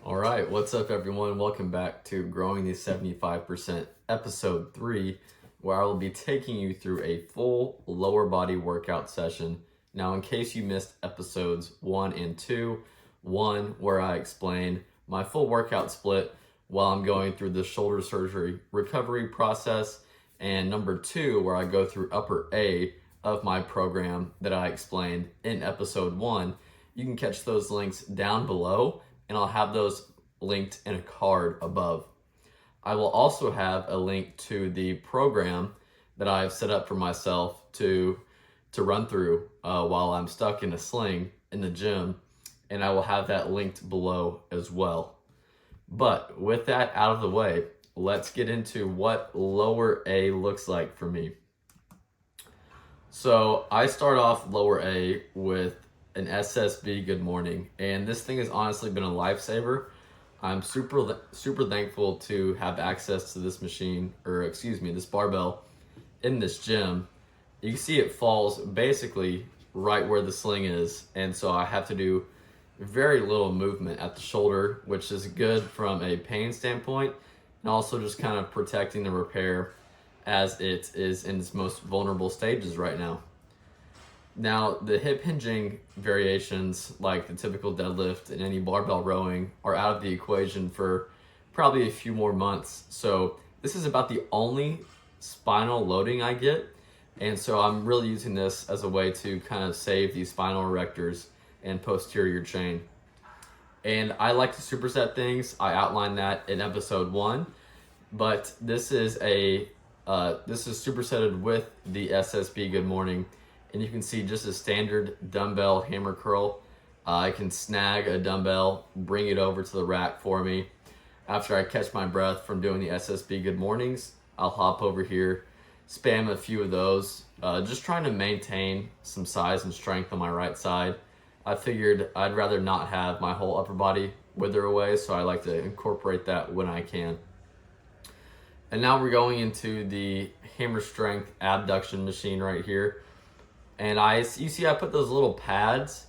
All right, what's up, everyone? Welcome back to Growing the 75% episode 3, where I will be taking you through a full lower body workout session. Now, in case you missed episodes 1 and 2, 1 where I explain my full workout split while I'm going through the shoulder surgery recovery process, and number 2 where I go through upper A of my program that I explained in episode 1. You can catch those links down below, and I'll have those linked in a card above. I will also have a link to the program that I've set up for myself to run through while I'm stuck in a sling in the gym, and I will have that linked below as well. But with that out of the way, let's get into what lower A looks like for me. So I start off lower A with an SSB good morning, and this thing has honestly been a lifesaver. I'm super thankful to have access to this machine, this barbell in this gym. You can see it falls basically right where the sling is, and so I have to do very little movement at the shoulder, which is good from a pain standpoint, and also just kind of protecting the repair as it is in its most vulnerable stages right now. Now, the hip hinging variations, like the typical deadlift and any barbell rowing, are out of the equation for probably a few more months. So this is about the only spinal loading I get. And so I'm really using this as a way to kind of save the spinal erectors and posterior chain. And I like to superset things. I outlined that in episode 1, but this is supersetted with the SSB Good Morning. And you can see just a standard dumbbell hammer curl. I can snag a dumbbell, bring it over to the rack for me. After I catch my breath from doing the SSB Good Mornings, I'll hop over here, spam a few of those, just trying to maintain some size and strength on my right side. I figured I'd rather not have my whole upper body wither away, so I like to incorporate that when I can. And now we're going into the hammer strength abduction machine right here. And you see I put those little pads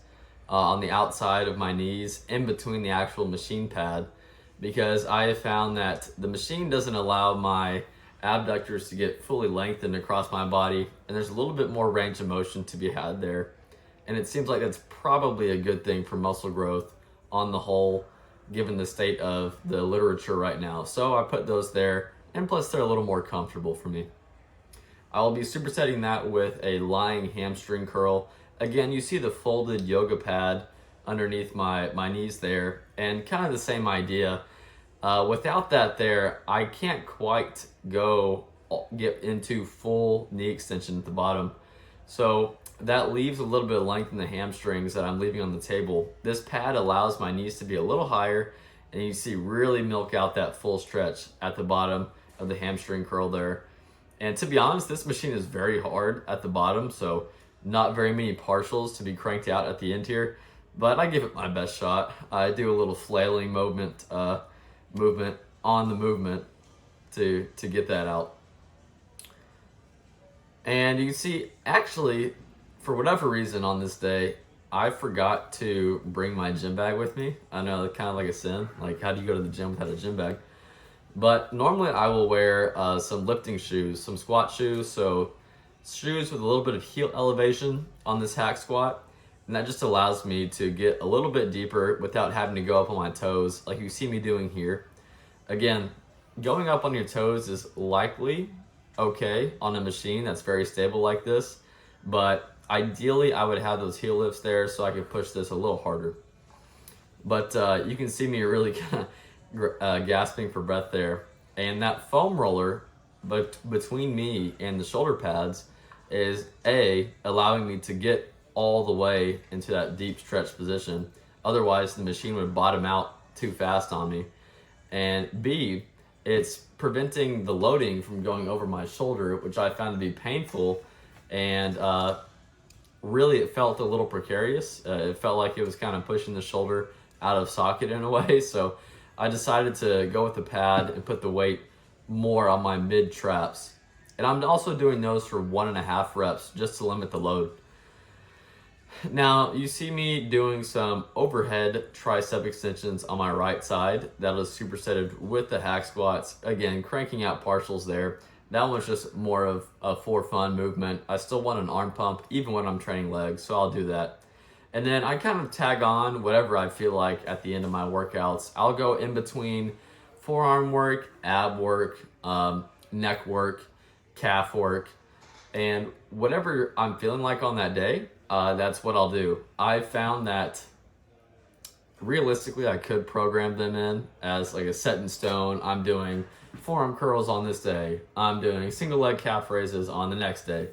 on the outside of my knees in between the actual machine pad, because I have found that the machine doesn't allow my abductors to get fully lengthened across my body, and there's a little bit more range of motion to be had there. And it seems like that's probably a good thing for muscle growth on the whole, given the state of the literature right now. So I put those there, and plus they're a little more comfortable for me. I will be supersetting that with a lying hamstring curl. Again, you see the folded yoga pad underneath my knees there, and kind of the same idea. Without that there, I can't quite get into full knee extension at the bottom. So that leaves a little bit of length in the hamstrings that I'm leaving on the table. This pad allows my knees to be a little higher, and you see really milk out that full stretch at the bottom of the hamstring curl there. And to be honest, this machine is very hard at the bottom, so not very many partials to be cranked out at the end here, but I give it my best shot. I do a little flailing movement on the movement to get that out. And you can see, actually, for whatever reason on this day, I forgot to bring my gym bag with me. I know, it's kind of like a sin. Like, how do you go to the gym without a gym bag? But normally I will wear some lifting shoes, some squat shoes, so shoes with a little bit of heel elevation on this hack squat, and that just allows me to get a little bit deeper without having to go up on my toes like you see me doing here. Again, going up on your toes is likely okay on a machine that's very stable like this, but ideally I would have those heel lifts there so I could push this a little harder. But you can see me really kind of gasping for breath there, and that foam roller between me and the shoulder pads is allowing me to get all the way into that deep stretch position. Otherwise the machine would bottom out too fast on me, and B, it's preventing the loading from going over my shoulder, which I found to be painful, and really it felt a little precarious. It felt like it was kind of pushing the shoulder out of socket in a way, so I decided to go with the pad and put the weight more on my mid traps. And I'm also doing those for 1.5 reps just to limit the load. Now, you see me doing some overhead tricep extensions on my right side. That was supersetted with the hack squats. Again, cranking out partials there. That one's just more of a for fun movement. I still want an arm pump even when I'm training legs, so I'll do that. And then I kind of tag on whatever I feel like at the end of my workouts. I'll go in between forearm work, ab work, neck work, calf work, and whatever I'm feeling like on that day, that's what I'll do. I found that realistically I could program them in as like a set in stone. I'm doing forearm curls on this day. I'm doing single leg calf raises on the next day.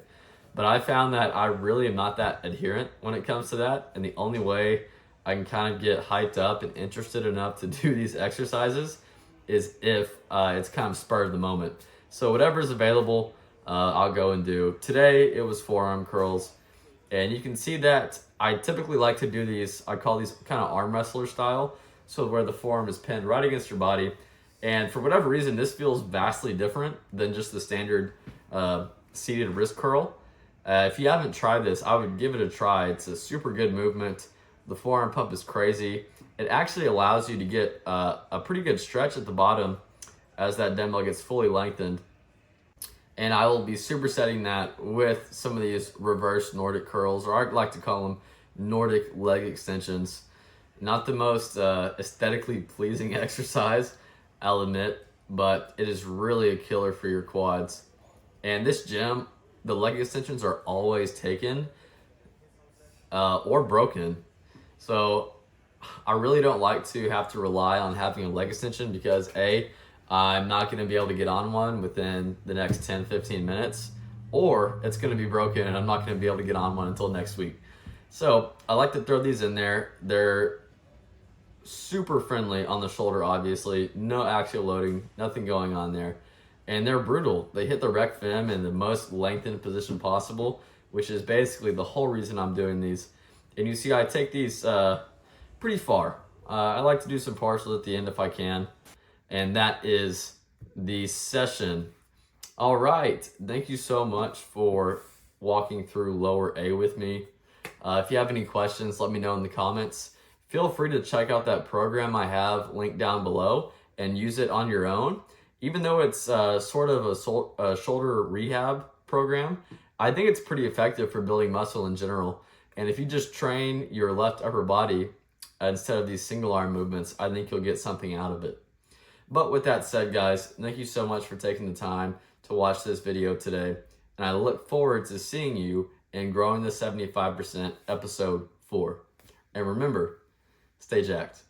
But I found that I really am not that adherent when it comes to that. And the only way I can kind of get hyped up and interested enough to do these exercises is if it's kind of spur of the moment. So whatever's available, I'll go and do. Today it was forearm curls. And you can see that I typically like to do these, I call these kind of arm wrestler style. So where the forearm is pinned right against your body. And for whatever reason, this feels vastly different than just the standard seated wrist curl. If you haven't tried this, I would give it a try. It's a super good movement. The forearm pump is crazy. It actually allows you to get a pretty good stretch at the bottom as that dumbbell gets fully lengthened. And I will be supersetting that with some of these reverse Nordic curls, or I like to call them Nordic leg extensions. Not the most aesthetically pleasing exercise, I'll admit, but it is really a killer for your quads. And this gym, the leg extensions are always taken or broken. So I really don't like to have to rely on having a leg extension because I'm not going to be able to get on one within the next 10-15 minutes, or it's going to be broken and I'm not going to be able to get on one until next week. So I like to throw these in there. They're super friendly on the shoulder, obviously. No axial loading, nothing going on there. And they're brutal. They hit the rec fem in the most lengthened position possible, which is basically the whole reason I'm doing these. And you see I take these pretty far. I like to do some partials at the end if I can. And that is the session. All right. Thank you so much for walking through lower A with me. If you have any questions, let me know in the comments. Feel free to check out that program I have linked down below and use it on your own. Even though it's sort of a shoulder rehab program, I think it's pretty effective for building muscle in general. And if you just train your left upper body instead of these single arm movements, I think you'll get something out of it. But with that said, guys, thank you so much for taking the time to watch this video today. And I look forward to seeing you in Growing the 75% episode 4. And remember, stay jacked.